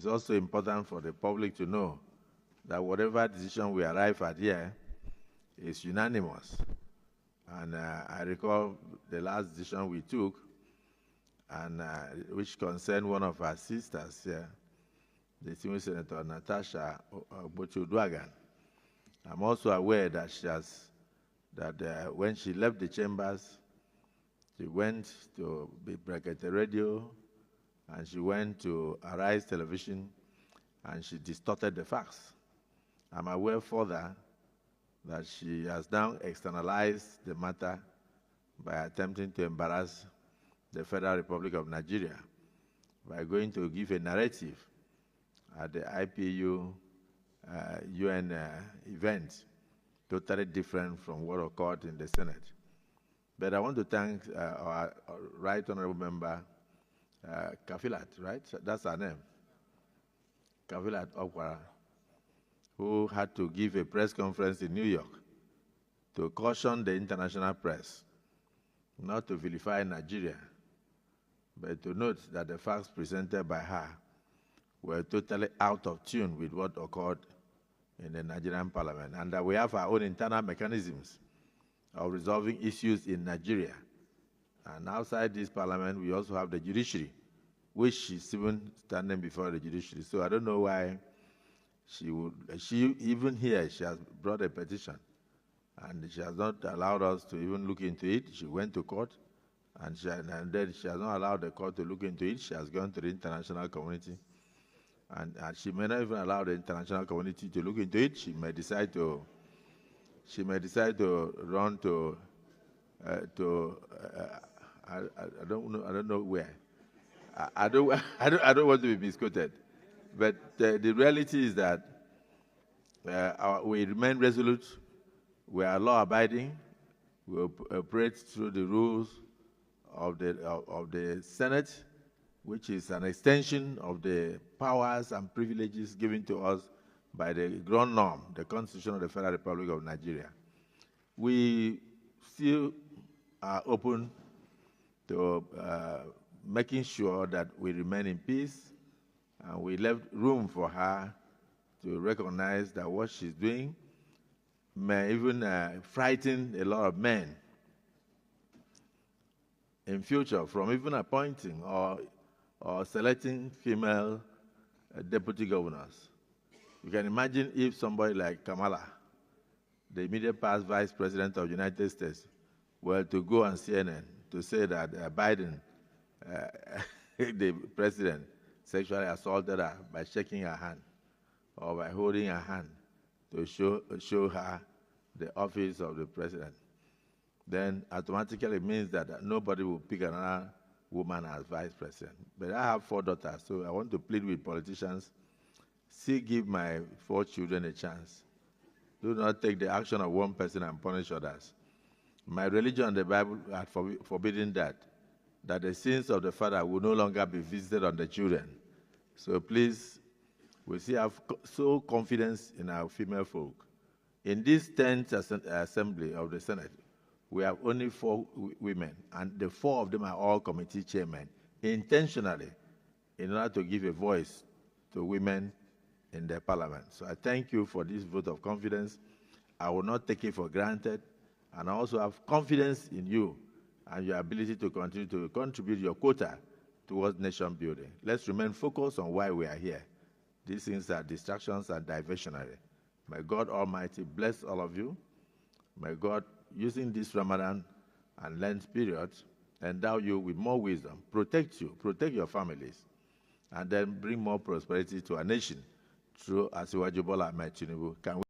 it's also important for the public to know that whatever decision we arrive at here is unanimous. And I recall the last decision we took, and which concerned one of our sisters here, the senior Senator Natasha. I'm also aware that when she left the chambers, she went to Brakete Radio, and she went to Arise Television, and she distorted the facts. I'm aware further that she has now externalized the matter by attempting to embarrass the Federal Republic of Nigeria by going to give a narrative at the IPU UN event, totally different from what occurred in the Senate. But I want to thank our Right Honorable Member, Kafilat, right? That's her name. Kafilat Okwara, who had to give a press conference in New York to caution the international press not to vilify Nigeria, but to note that the facts presented by her were totally out of tune with what occurred in the Nigerian parliament, and that we have our own internal mechanisms of resolving issues in Nigeria. And outside this parliament, we also have the judiciary, which is even standing before the judiciary. So I don't know why even here, she has brought a petition, and she has not allowed us to even look into it. She went to court, and then she has not allowed the court to look into it. She has gone to the international community, and she may not even allow the international community to look into it. She may decide to run to I don't know where. I don't want to be misquoted, but the reality is that we remain resolute. We are law-abiding. We operate through the rules of the Senate, which is an extension of the powers and privileges given to us by the ground norm, the Constitution of the Federal Republic of Nigeria. We still are open to making sure that we remain in peace, and we left room for her to recognize that what she's doing may even frighten a lot of men in future from even appointing or selecting female deputy governors. You can imagine if somebody like Kamala, the immediate past vice president of the United States, were to go on CNN to say that Biden, the president, sexually assaulted her by shaking her hand or by holding her hand to show her the office of the president, then automatically it means that nobody will pick another woman as vice president. But I have 4 daughters, so I want to plead with politicians, still give my 4 children a chance. Do not take the action of one person and punish others. My religion and the Bible are forbidden that the sins of the father will no longer be visited on the children. So please, we still have so confidence in our female folk. In this 10th assembly of the Senate, we have only 4 women, and the 4 of them are all committee chairmen, intentionally, in order to give a voice to women in the parliament. So I thank you for this vote of confidence. I will not take it for granted, and I also have confidence in you and your ability to continue to contribute your quota towards nation building. Let's remain focused on why we are here. These things are distractions and diversionary. May God Almighty bless all of you. May God, using this Ramadan and Lent period, endow you with more wisdom, protect you, protect your families, and then bring more prosperity to our nation through Asiwaju Bola Ahmed Tinubu.